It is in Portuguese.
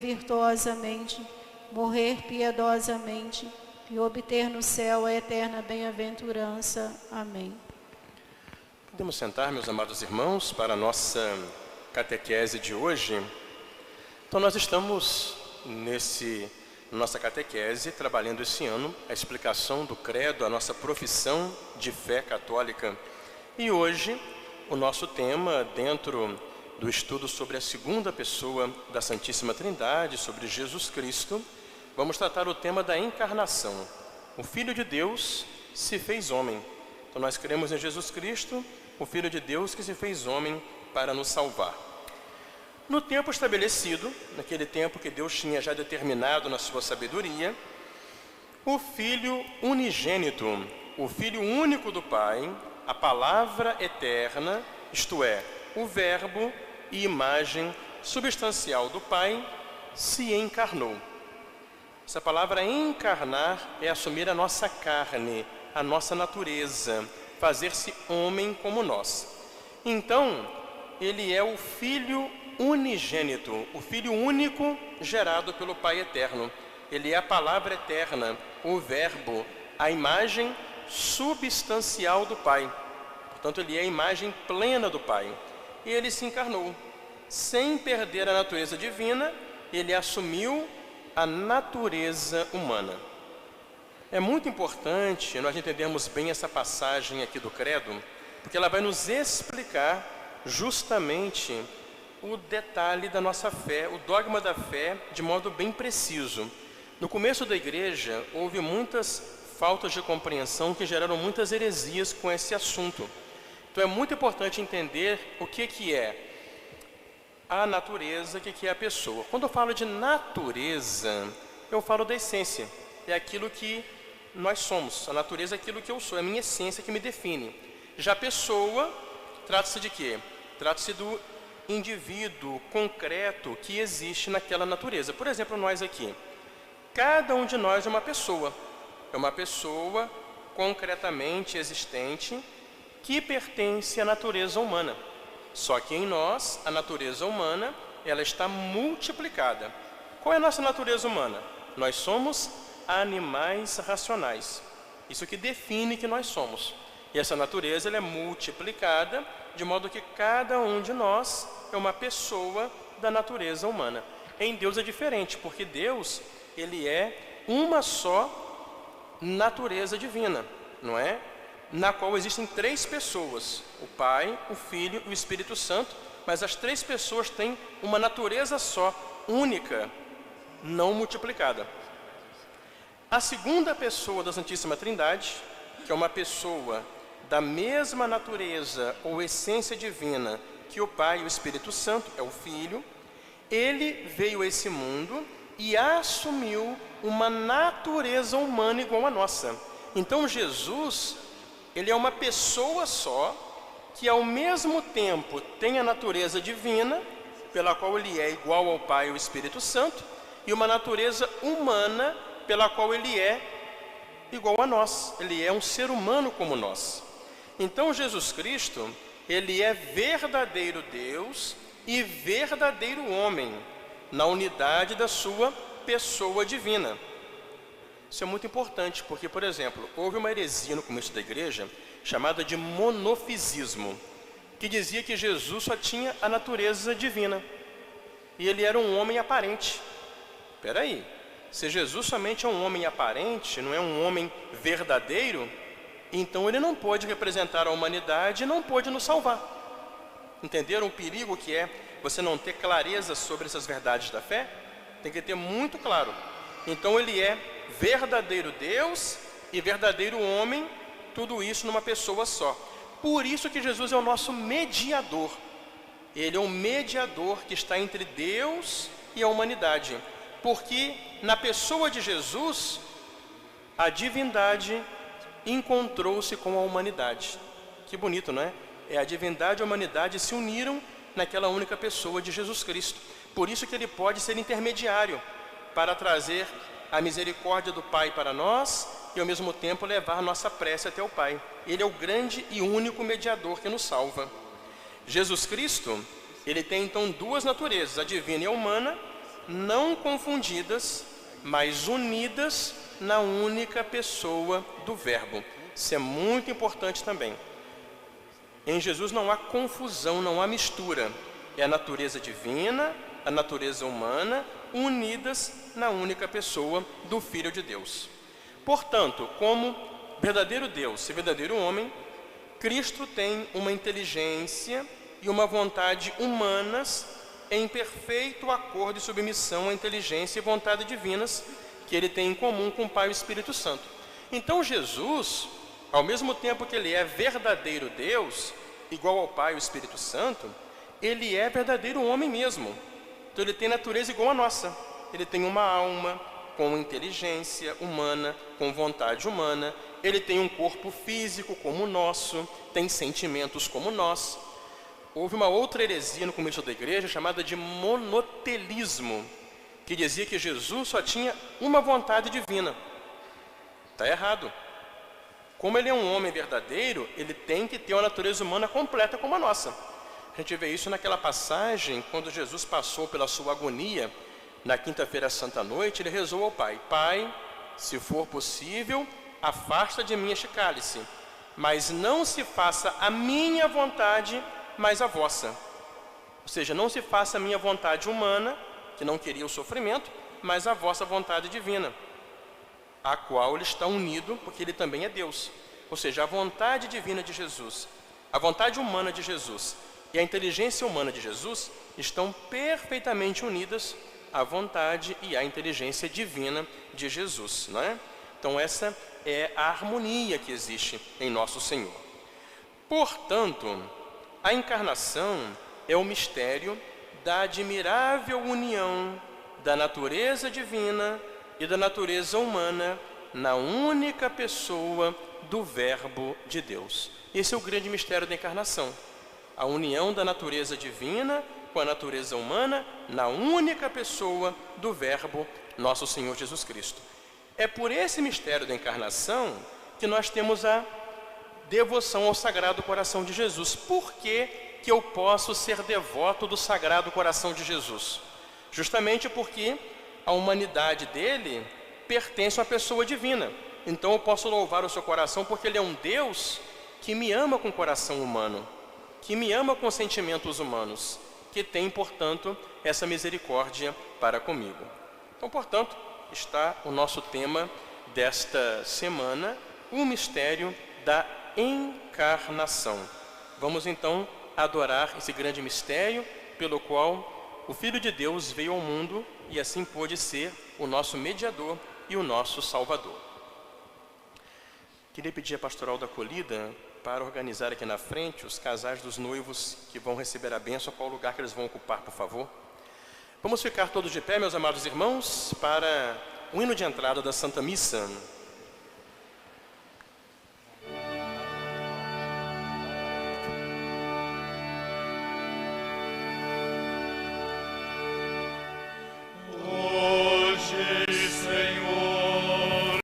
virtuosamente, morrer piedosamente e obter no céu a eterna bem-aventurança. Amém. Podemos sentar, meus amados irmãos, para a nossa catequese de hoje. Então, nós estamos nossa catequese, trabalhando esse ano a explicação do credo, a nossa profissão de fé católica. E hoje, o nosso tema, dentro do estudo sobre a segunda pessoa da Santíssima Trindade, sobre Jesus Cristo, vamos tratar o tema da encarnação. O Filho de Deus se fez homem. Então, nós cremos em Jesus Cristo, o Filho de Deus que se fez homem para nos salvar. No tempo estabelecido, naquele tempo que Deus tinha já determinado na sua sabedoria, o Filho unigênito, o Filho único do Pai, a palavra eterna, isto é, o Verbo e imagem substancial do Pai, se encarnou. Essa palavra encarnar é assumir a nossa carne, a nossa natureza, fazer-se homem como nós. Então, ele é o Filho unigênito, o Filho único gerado pelo Pai eterno. Ele é a palavra eterna, o Verbo, a imagem substancial do Pai. Portanto, ele é a imagem plena do Pai. E ele se encarnou. Sem perder a natureza divina, ele assumiu a natureza humana. É muito importante nós entendermos bem essa passagem aqui do credo, porque ela vai nos explicar justamente o detalhe da nossa fé, o dogma da fé, de modo bem preciso. No começo da igreja, houve muitas faltas de compreensão que geraram muitas heresias com esse assunto. Então é muito importante entender o que é a natureza, o que é a pessoa. Quando eu falo de natureza, eu falo da essência. É aquilo que nós somos. A natureza é aquilo que eu sou, é a minha essência que me define. Já a pessoa, trata-se de quê? Trata-se do indivíduo concreto que existe naquela natureza. Por exemplo, nós aqui. Cada um de nós é uma pessoa. É uma pessoa concretamente existente que pertence à natureza humana. Só que em nós, a natureza humana, ela está multiplicada. Qual é a nossa natureza humana? Nós somos animais racionais. Isso que define que nós somos. E essa natureza ela é multiplicada, de modo que cada um de nós é uma pessoa da natureza humana. Em Deus é diferente, porque Deus, ele é uma só natureza divina, não é? Na qual existem três pessoas, o Pai, o Filho e o Espírito Santo, mas as três pessoas têm uma natureza só, única, não multiplicada. A segunda pessoa da Santíssima Trindade, que é uma pessoa da mesma natureza ou essência divina que o Pai e o Espírito Santo, é o Filho, ele veio a esse mundo e assumiu uma natureza humana igual à nossa. Então Jesus, ele é uma pessoa só, que ao mesmo tempo tem a natureza divina, pela qual ele é igual ao Pai e ao Espírito Santo, e uma natureza humana, pela qual ele é igual a nós. Ele é um ser humano como nós. Então Jesus Cristo, ele é verdadeiro Deus e verdadeiro homem, na unidade da sua pessoa divina. Isso é muito importante, porque, por exemplo, houve uma heresia no começo da igreja, chamada de monofisismo, que dizia que Jesus só tinha a natureza divina, e ele era um homem aparente. Espera aí, se Jesus somente é um homem aparente, não é um homem verdadeiro, então ele não pode representar a humanidade e não pode nos salvar. Entenderam o perigo que é você não ter clareza sobre essas verdades da fé? Tem que ter muito claro. Então ele é verdadeiro Deus e verdadeiro homem, tudo isso numa pessoa só. Por isso que Jesus é o nosso mediador. Ele é um mediador que está entre Deus e a humanidade. Porque na pessoa de Jesus, a divindade encontrou-se com a humanidade. Que bonito, não é? A divindade e a humanidade se uniram naquela única pessoa de Jesus Cristo. Por isso que ele pode ser intermediário para trazer a misericórdia do Pai para nós e ao mesmo tempo levar nossa prece até o Pai. Ele é o grande e único mediador que nos salva. Jesus Cristo, ele tem então duas naturezas, a divina e a humana, não confundidas, mas unidas na única pessoa do Verbo. Isso é muito importante também. Em Jesus não há confusão, não há mistura. É a natureza divina, a natureza humana, unidas na única pessoa do Filho de Deus. Portanto, como verdadeiro Deus e verdadeiro homem, Cristo tem uma inteligência e uma vontade humanas em perfeito acordo e submissão à inteligência e vontade divinas que ele tem em comum com o Pai e o Espírito Santo. Então Jesus, ao mesmo tempo que ele é verdadeiro Deus, igual ao Pai e ao Espírito Santo, ele é verdadeiro homem mesmo. Então ele tem natureza igual à nossa. Ele tem uma alma com inteligência humana, com vontade humana. Ele tem um corpo físico como o nosso, tem sentimentos como nós. Houve uma outra heresia no começo da igreja chamada de monotelismo, que dizia que Jesus só tinha uma vontade divina. Está errado. Como ele é um homem verdadeiro, ele tem que ter uma natureza humana completa como a nossa. A gente vê isso naquela passagem, quando Jesus passou pela sua agonia, na quinta-feira santa à noite, ele rezou ao Pai: Pai, se for possível, afasta de mim este cálice, mas não se faça a minha vontade, mas a vossa. Ou seja, não se faça a minha vontade humana, que não queria o sofrimento, mas a vossa vontade divina, a qual ele está unido, porque ele também é Deus. Ou seja, a vontade divina de Jesus, a vontade humana de Jesus e a inteligência humana de Jesus estão perfeitamente unidas à vontade e à inteligência divina de Jesus, não é? Então essa é a harmonia que existe em nosso Senhor. Portanto, a encarnação é o mistério da admirável união da natureza divina e da natureza humana na única pessoa do Verbo de Deus. Esse é o grande mistério da encarnação. A união da natureza divina com a natureza humana na única pessoa do Verbo, nosso Senhor Jesus Cristo. É por esse mistério da encarnação que nós temos a devoção ao Sagrado Coração de Jesus. Por que eu posso ser devoto do Sagrado Coração de Jesus? Justamente porque a humanidade dele pertence a uma pessoa divina. Então eu posso louvar o seu coração porque ele é um Deus que me ama com o coração humano, que me ama com sentimentos humanos, que tem, portanto, essa misericórdia para comigo. Então, portanto, está o nosso tema desta semana, o mistério da encarnação. Vamos então adorar esse grande mistério pelo qual o Filho de Deus veio ao mundo e assim pôde ser o nosso mediador e o nosso Salvador. Queria pedir a pastoral da acolhida para organizar aqui na frente os casais dos noivos que vão receber a bênção, qual lugar que eles vão ocupar, por favor. Vamos ficar todos de pé, meus amados irmãos, para o hino de entrada da Santa Missa.